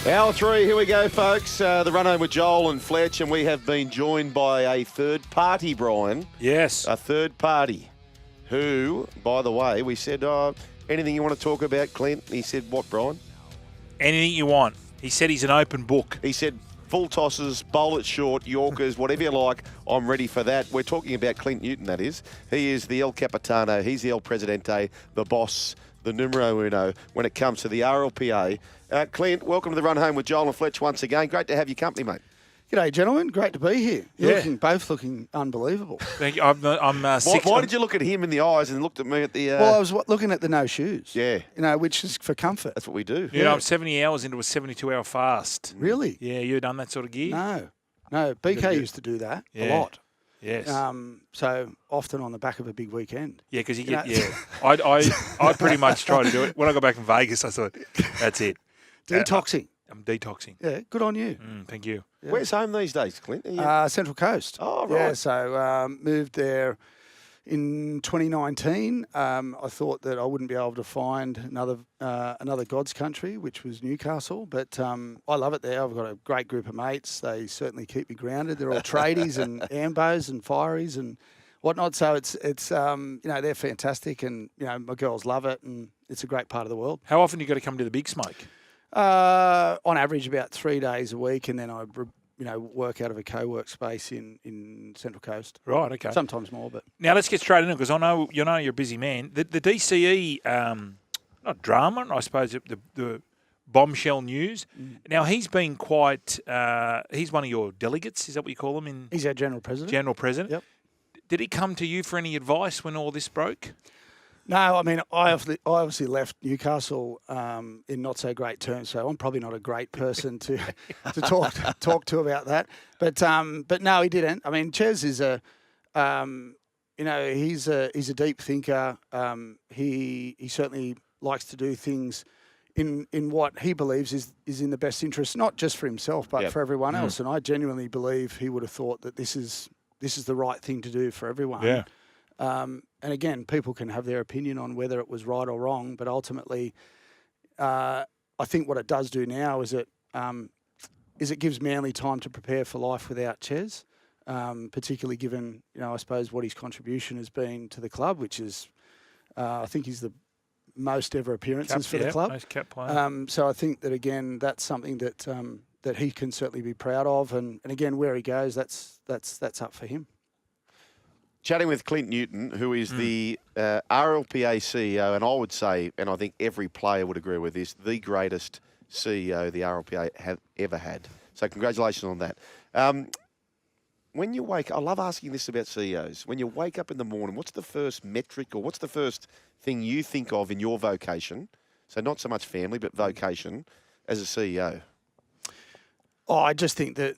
Hour 3, here we go, folks. The run home with Joel and Fletch, and we have been joined by a third party, Brian. Yes. A third party who, by the way, we said, anything you want to talk about, Clint? He said, what, Brian? Anything you want. He said he's an open book. He said, full tosses, bowl it short, Yorkers, whatever you like, I'm ready for that. We're talking about Clint Newton, that is. He is the El Capitano, he's the El Presidente, the boss, the numero uno when it comes to the RLPA. Clint, welcome to the run home with Joel and Fletch once again. Great to have your company, mate. G'day, gentlemen. Great to be here. You're both looking unbelievable. Thank you. I'm six. Why did you look at him in the eyes and looked at me at the... Well, I was looking at the no shoes. Yeah. Which is for comfort. That's what we do. Yeah, I'm 70 hours into a 72-hour fast. Really? Yeah, you done that sort of gear? No. BK used to do that a lot. Yes. So often on the back of a big weekend. Yeah, because you get... Yeah. I pretty much try to do it. When I got back from Vegas, I thought, that's it. Detoxing. I'm detoxing. Yeah, good on you. Thank you. Yeah. Where's home these days, Clint? Central Coast. Oh, right. Yeah, so moved there in 2019. I thought that I wouldn't be able to find another God's country, which was Newcastle. But I love it there. I've got a great group of mates. They certainly keep me grounded. They're all tradies and ambos and fireys and whatnot. So it's they're fantastic, and my girls love it, and it's a great part of the world. How often do you got to come to the Big Smoke? On average, about 3 days a week, and then I, work out of a co-work space in Central Coast. Right. Okay. Sometimes more, but now let's get straight into it because I know you're a busy man. The DCE, not drama, I suppose the bombshell news. Now he's been quite. He's one of your delegates. Is that what you call him? He's our general president. General president. Yep. Did he come to you for any advice when all this broke? No, I mean, I obviously left Newcastle in not so great terms, so I'm probably not a great person to talk to about that. But no, he didn't. I mean, Ches is he's a deep thinker. He certainly likes to do things in what he believes is in the best interest, not just for himself, but for everyone else. And I genuinely believe he would have thought that this is the right thing to do for everyone. Yeah. And again, people can have their opinion on whether it was right or wrong, but ultimately, I think what it does do now is it gives Manly time to prepare for life without Ches, particularly given I suppose what his contribution has been to the club, which is I think he's the most ever appearances for the club. Most cap player. So I think that again, that's something that that he can certainly be proud of, and again, where he goes, that's up for him. Chatting with Clint Newton, who is the RLPA CEO, and I would say, and I think every player would agree with this, the greatest CEO the RLPA have ever had. So congratulations on that. When you wake, I love asking this about CEOs. When you wake up in the morning, what's the first metric or what's the first thing you think of in your vocation? So not so much family, but vocation as a CEO. Oh, I just think that,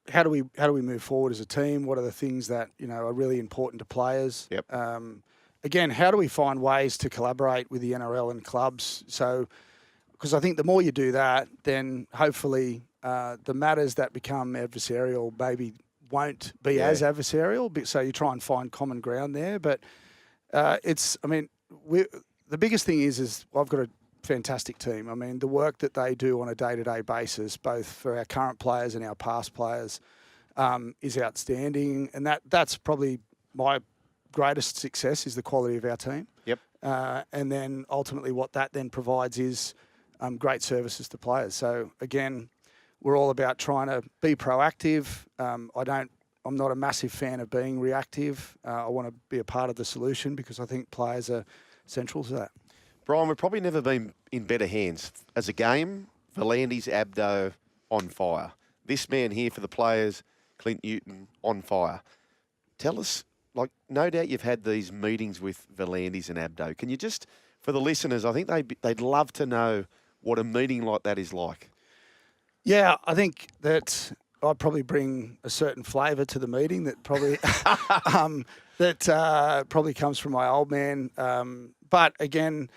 how do we move forward as a team? What are the things that are really important to players? Yep. Again, how do we find ways to collaborate with the NRL and clubs? So, because I think the more you do that, then hopefully the matters that become adversarial maybe won't be as adversarial. So you try and find common ground there. But the biggest thing is I've got a fantastic team. I mean, the work that they do on a day-to-day basis, both for our current players and our past players, is outstanding. And that's probably my greatest success is the quality of our team. Yep. And then ultimately what that then provides is great services to players. So again, we're all about trying to be proactive. I'm not a massive fan of being reactive. I want to be a part of the solution because I think players are central to that. Brian, we've probably never been in better hands. As a game, Volandis, Abdo, on fire. This man here for the players, Clint Newton, on fire. Tell us, no doubt you've had these meetings with Volandis and Abdo. Can you just, for the listeners, I think they'd love to know what a meeting like that is like. Yeah, I think that I probably bring a certain flavour to the meeting that probably probably comes from my old man. But again,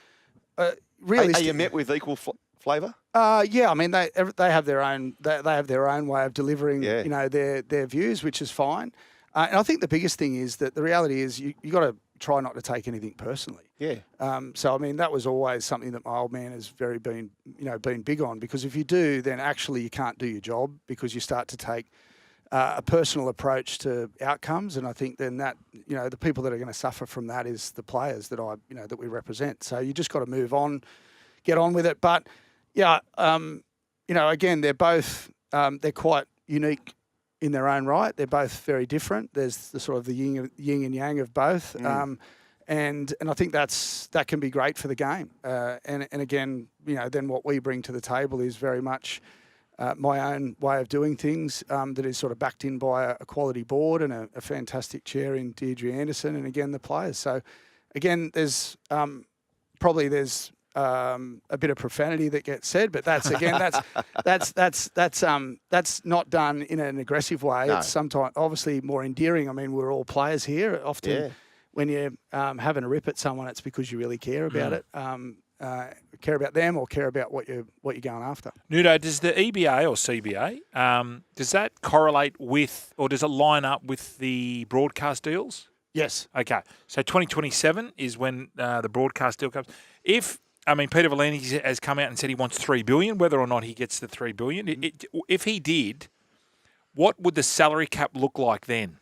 realistically, are you met with equal flavour? Yeah, I mean they have their own they have their own way of delivering their views, which is fine. And I think the biggest thing is that the reality is you got to try not to take anything personally. Yeah. So I mean, that was always something that my old man has been big on, because if you do, then actually you can't do your job, because you start to take a personal approach to outcomes, and I think then that the people that are going to suffer from that is the players that we represent. So you just got to move on, get on with it. But yeah, again, they're both they're quite unique in their own right. They're both very different. There's the sort of the yin and yang of both. And I think that can be great for the game. And again, then what we bring to the table is very much my own way of doing things, that is sort of backed in by a quality board and a fantastic chair in Deirdre Anderson, and again the players. So again, there's probably a bit of profanity that gets said, but that's not done in an aggressive way. No. It's sometimes obviously more endearing. I mean, we're all players here. Often when you're having a rip at someone, it's because you really care about it, care about them, or care about what you're going after. Nudo, does the EBA or CBA, does that correlate with, or does it line up with the broadcast deals? Yes. Okay, so 2027 is when the broadcast deal comes. Peter Valenti has come out and said he wants $3 billion, whether or not he gets the $3 billion. If he did, what would the salary cap look like then?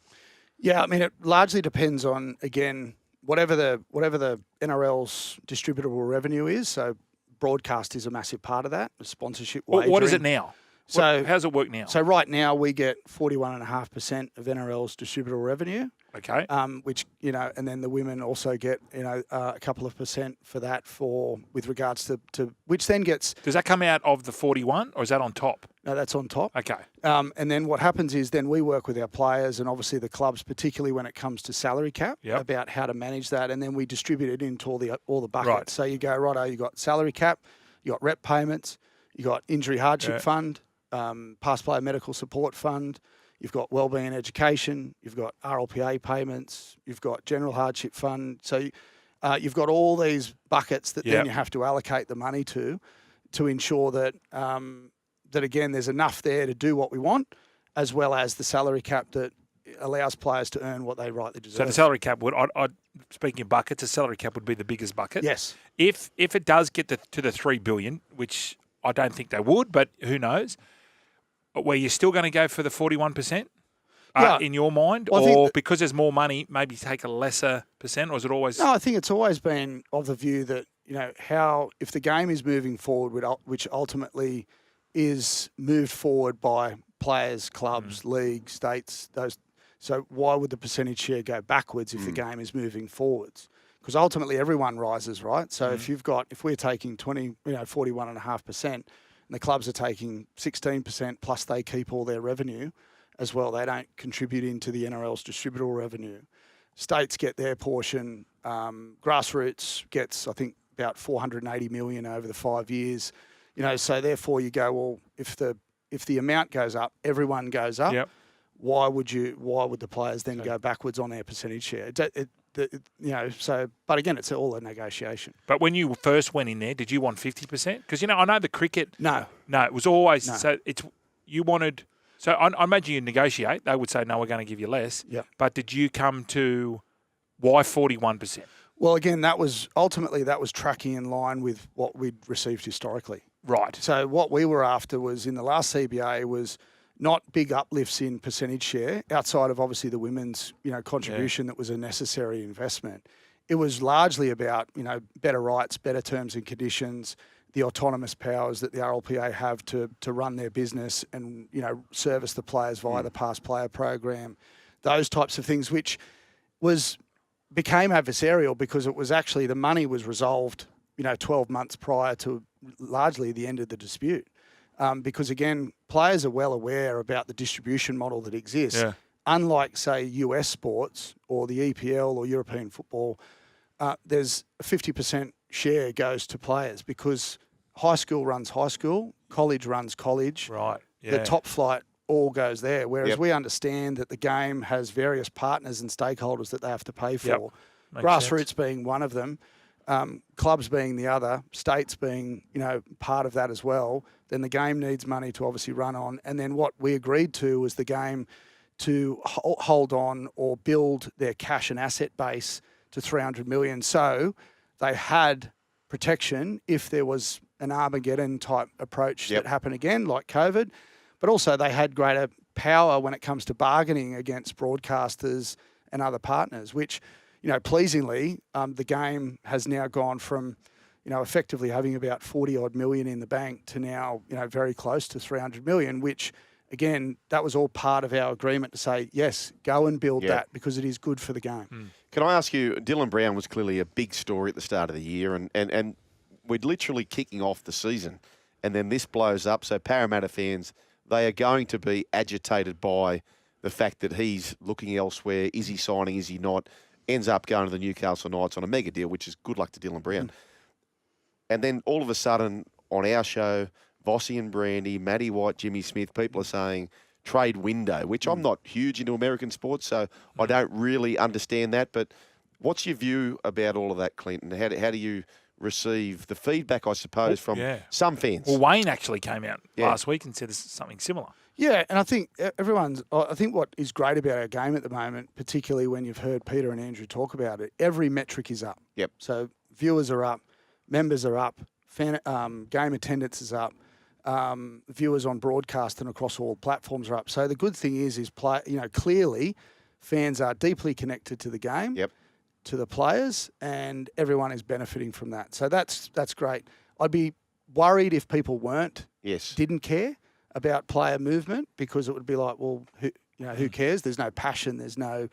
Yeah, I mean, it largely depends on, again, whatever the NRL's distributable revenue is. So broadcast is a massive part of that, sponsorship wagering. What is it now? So how does it work now? So right now we get 41.5% of NRL's distributable revenue. Okay. Which, and then the women also get, a couple of percent for that with regards to which then gets... Does that come out of the 41 or is that on top? No, that's on top. Okay. And then what happens is then we work with our players and obviously the clubs, particularly when it comes to salary cap, about how to manage that. And then we distribute it into all the buckets. Right. So you go, righto, you got salary cap, you got rep payments, you got injury hardship fund, past player medical support fund, you've got wellbeing education, you've got RLPA payments, you've got general hardship fund. So you've got all these buckets that then you have to allocate the money to ensure that, again, there's enough there to do what we want, as well as the salary cap that allows players to earn what they rightly deserve. So the salary cap would, speaking of buckets, the salary cap would be the biggest bucket. Yes. If it does get to the $3 billion, which I don't think they would, but who knows, where you're still going to go for the 41% in your mind? Well, or because there's more money, maybe take a lesser percent? Or is it always... No, I think it's always been of the view that, if the game is moving forward, which ultimately is moved forward by players, clubs, leagues, states, so why would the percentage share go backwards if the game is moving forwards? Because ultimately everyone rises, right? So if we're taking 41.5%, and the clubs are taking 16%, plus they keep all their revenue as well. They don't contribute into the NRL's distributable revenue. States get their portion. Grassroots gets, I think, about $480 million over the 5 years. So therefore you go, well, if the amount goes up, everyone goes up. Yep. Why would the players then go backwards on their percentage share? But again, it's all a negotiation. But when you first went in there, did you want 50%? Because, I know the cricket... No, it was always... No. So you wanted... So I imagine you negotiate. They would say, no, we're going to give you less. Yeah. But did you come to why 41%? Well, again, that was tracking in line with what we'd received historically. Right. So what we were after was, in the last CBA, was not big uplifts in percentage share outside of obviously the women's, contribution that was a necessary investment. It was largely about, better rights, better terms and conditions, the autonomous powers that the RLPA have to run their business and, service the players via the past player program, those types of things, which became adversarial because it was actually the money was resolved, 12 months prior to largely the end of the dispute. Because, again, players are well aware about the distribution model that exists. Yeah. Unlike, say, US sports or the EPL or European football, there's a 50% share goes to players because high school runs high school, college runs college. Right. Yeah. The top flight all goes there. Whereas we understand that the game has various partners and stakeholders that they have to pay for. Yep. Grassroots being one of them. Clubs being the other, states being, part of that as well, then the game needs money to obviously run on. And then what we agreed to was the game to hold on or build their cash and asset base to 300 million. So they had protection if there was an Armageddon type approach that happened again, like COVID. But also they had greater power when it comes to bargaining against broadcasters and other partners, which, pleasingly, the game has now gone from, effectively having about 40 odd million in the bank to now, very close to 300 million, which, again, that was all part of our agreement to say, yes, go and build that because it is good for the game. Can I ask you, Dylan Brown was clearly a big story at the start of the year, and we're literally kicking off the season, and then this blows up. So Parramatta fans, they are going to be agitated by the fact that he's looking elsewhere. Is he signing? Is he not? Ends up going to the Newcastle Knights on a mega deal, which is good luck to Dylan Brown. And then all of a sudden on our show, Vossi and Brandy, Matty White, Jimmy Smith, people are saying trade window, which I'm not huge into American sports, so I don't really understand that. But what's your view about all of that, Clinton? How do you receive the feedback, I suppose, from some fans? Well, Wayne actually came out last week and said something similar. Yeah, and I think I think what is great about our game at the moment, particularly when you've heard Peter and Andrew talk about it, every metric is up. Yep. So viewers are up, members are up, game attendance is up, viewers on broadcast and across all platforms are up. So the good thing is clearly fans are deeply connected to the game. Yep. To the players, and everyone is benefiting from that. So that's great. I'd be worried if people didn't care about player movement, because it would be like, well, who cares? There's no passion. There's no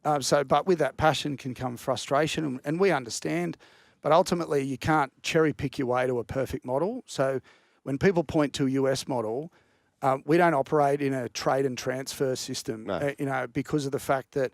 but with that passion can come frustration, and we understand. But ultimately, you can't cherry pick your way to a perfect model. So when people point to a US model, we don't operate in a trade and transfer system. No. Because of the fact that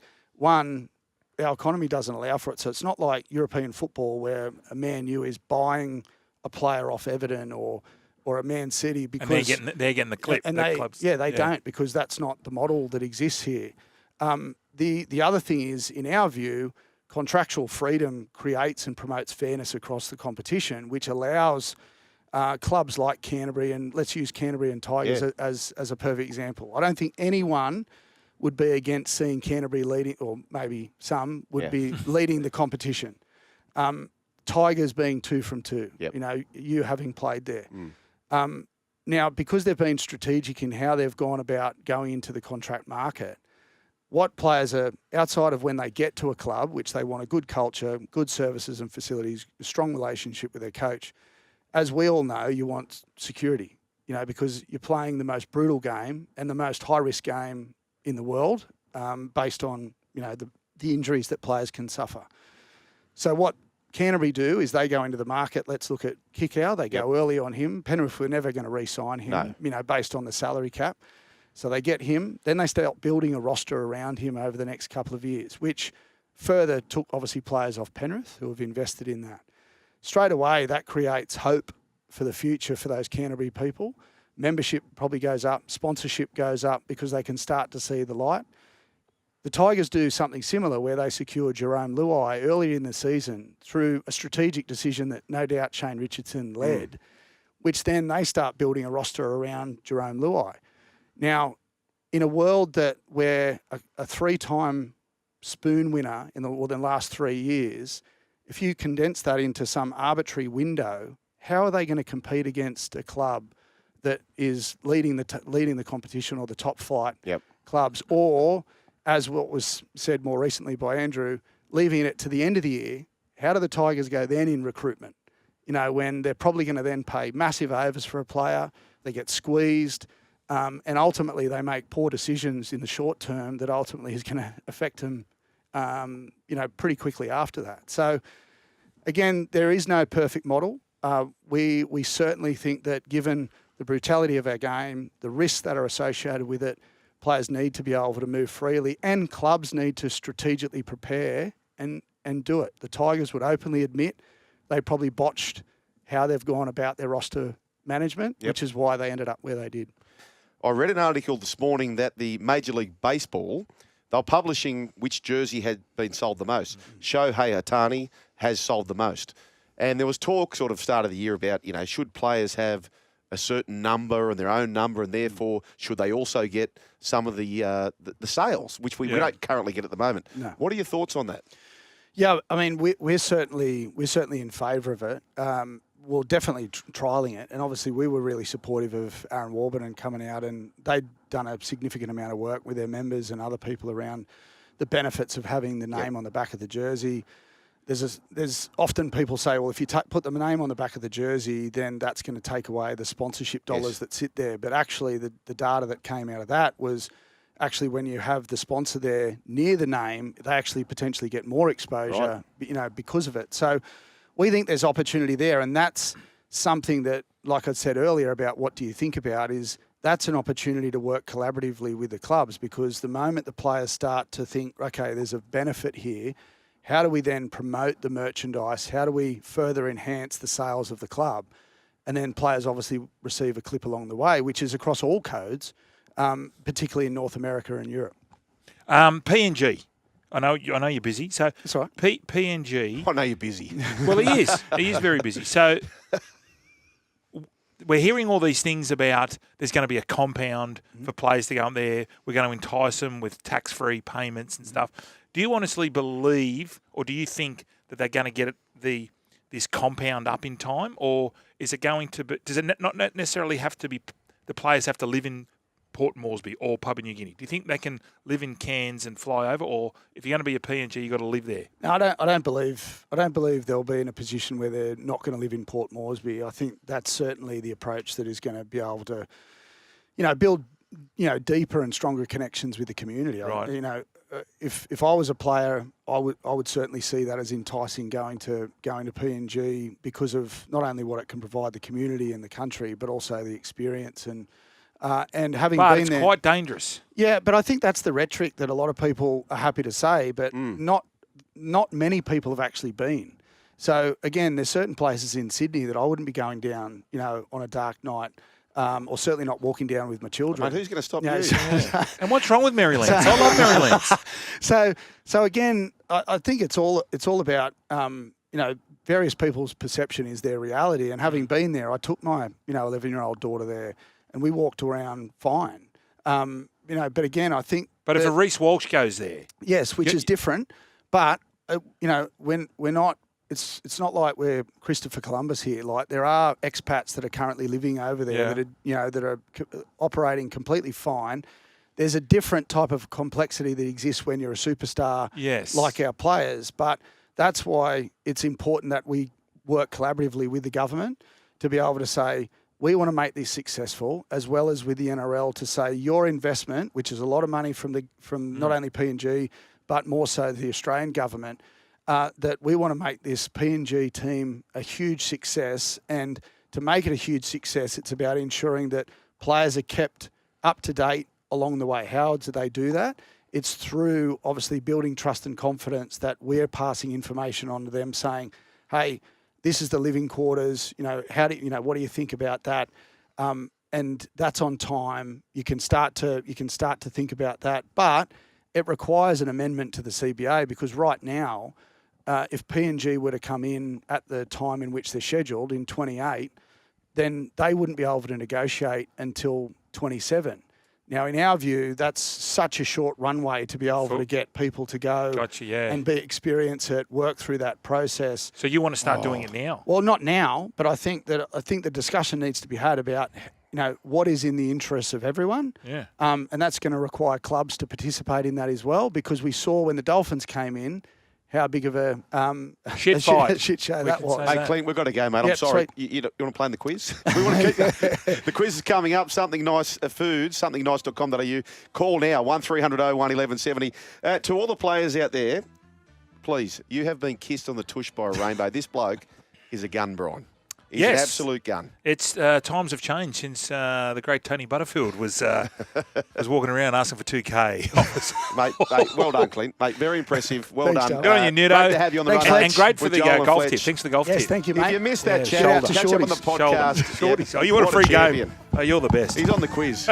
our economy doesn't allow for it. So it's not like European football where a Man U is buying a player off Everton or a Man City because and they're getting the clip. And they don't, because that's not the model that exists here. The other thing is, in our view, contractual freedom creates and promotes fairness across the competition, which allows clubs like Canterbury, and let's use Canterbury and Tigers as a perfect example. I don't think anyone would be against seeing Canterbury leading, or maybe some would be leading the competition. Tigers being 2 from 2, you having played there. Now, because they've been strategic in how they've gone about going into the contract market, what players are, outside of when they get to a club, which they want a good culture, good services and facilities, a strong relationship with their coach, as we all know, you want security, because you're playing the most brutal game and the most high-risk game in the world, based on the injuries that players can suffer. So what Canterbury do is they go into the market. Let's look at Kickow. They go early on him. Penrith were never going to re-sign him, based on the salary cap. So they get him. Then they start building a roster around him over the next couple of years, which further took obviously players off Penrith who have invested in that. Straight away, that creates hope for the future for those Canterbury people. Membership probably goes up, sponsorship goes up, because they can start to see the light. The Tigers do something similar, where they secure Jerome Luai earlier in the season through a strategic decision that no doubt Shane Richardson led, which then they start building a roster around Jerome Luai. Now, in a world where a 3-time spoon winner in the last 3 years, if you condense that into some arbitrary window, how are they going to compete against a club that is leading the competition, or the top flight clubs, or, as what was said more recently by Andrew, leaving it to the end of the year? How do the Tigers go then in recruitment? When they're probably going to then pay massive overs for a player, they get squeezed, and ultimately they make poor decisions in the short term that ultimately is going to affect them, pretty quickly after that. So, again, there is no perfect model. We certainly think that, given the brutality of our game, the risks that are associated with it, players need to be able to move freely, and clubs need to strategically prepare and do it. The Tigers would openly admit they probably botched how they've gone about their roster management, which is why they ended up where they did. I read an article this morning that the Major League Baseball, they're publishing which jersey had been sold the most. Shohei Ohtani has sold the most. And there was talk sort of start of the year about, should players have a certain number and their own number, and therefore should they also get some of the sales, which we don't currently get at the moment. No. What are your thoughts on that? Yeah, I mean, we're certainly in favour of it. We're definitely trialling it, and obviously we were really supportive of Aaron Warburton coming out, and they'd done a significant amount of work with their members and other people around the benefits of having the name on the back of the jersey. There's often people say, well, if you put the name on the back of the jersey, then that's going to take away the sponsorship dollars that sit there. But actually, the data that came out of that was actually when you have the sponsor there near the name, they actually potentially get more exposure, because of it. So we think there's opportunity there, and that's something that, like I said earlier about what do you think about, is that's an opportunity to work collaboratively with the clubs, because the moment the players start to think, okay, there's a benefit here, how do we then promote the merchandise? How do we further enhance the sales of the club? And then players obviously receive a clip along the way, which is across all codes, particularly in North America and Europe. PNG. I know you're busy. So that's all right. PNG. I know you're busy. Well, he is. He is very busy. So we're hearing all these things about there's going to be a compound for players to go up there. We're going to entice them with tax-free payments and stuff. Do you honestly believe, or do you think that they're going to get this compound up in time, or is it going to be? Does it not necessarily have to be? The players have to live in Port Moresby or Papua New Guinea. Do you think they can live in Cairns and fly over, or if you're going to be a PNG, you've got to live there? No, I don't believe they'll be in a position where they're not going to live in Port Moresby. I think that's certainly the approach that is going to be able to, build, deeper and stronger connections with the community. Right. If I was a player, I would certainly see that as enticing going to PNG, because of not only what it can provide the community and the country, but also the experience and having been it's there. Quite dangerous. Yeah, but I think that's the rhetoric that a lot of people are happy to say, but not many people have actually been. So again, there's certain places in Sydney that I wouldn't be going down, on a dark night. Or certainly not walking down with my children. Mate, who's going to stop you? And what's wrong with Maryland? I love Maryland. So again, I think it's all about various people's perception is their reality. And having been there, I took my 11-year-old daughter there, and we walked around fine. But again, I think. But if a Reece Walsh goes there, yes, which is different. But when we're not. It's not like we're Christopher Columbus here. Like, there are expats that are currently living over there that are operating completely fine. There's a different type of complexity that exists when you're a superstar, like our players. But that's why it's important that we work collaboratively with the government to be able to say, we want to make this successful, as well as with the NRL to say your investment, which is a lot of money from not only PNG, but more so the Australian government, that we want to make this PNG team a huge success. And to make it a huge success, it's about ensuring that players are kept up to date along the way. How do they do that? It's through obviously building trust and confidence that we're passing information on to them, saying, hey, this is the living quarters, what do you think about that? And that's on time. You can start to think about that. But it requires an amendment to the CBA, because right now, if PNG were to come in at the time in which they're scheduled in 28, then they wouldn't be able to negotiate until 27. Now, in our view, that's such a short runway to be able to get people to go and experience it, work through that process. So you want to start doing it now? Well, not now, but I think the discussion needs to be had about what is in the interests of everyone. Yeah. And that's going to require clubs to participate in that as well, because we saw when the Dolphins came in, how big of a shit show that was. Hey, Clint, we've got to go, mate. I'm sorry. You want to play in the quiz? We want to keep the quiz is coming up. Something nice food, somethingnice.com.au. Call now, 1300 01 1170. To all the players out there, please, you have been kissed on the tush by a rainbow. This bloke is a gun, Brian. He's an absolute gun. It's times have changed since the great Tony Butterfield was walking around asking for 2K. mate, well done, Clint. Mate, very impressive. Well Thanks, done. Good on you, Nudo. Great to have you on the run. And great for the Joel and golf Fletch. tip. Thanks for the golf tip. Yes, thank you, mate. If you missed that shoulder chat, to catch up on the shorties. podcast. Oh, you want a What free champion. game? Oh, you're the best. He's on the quiz.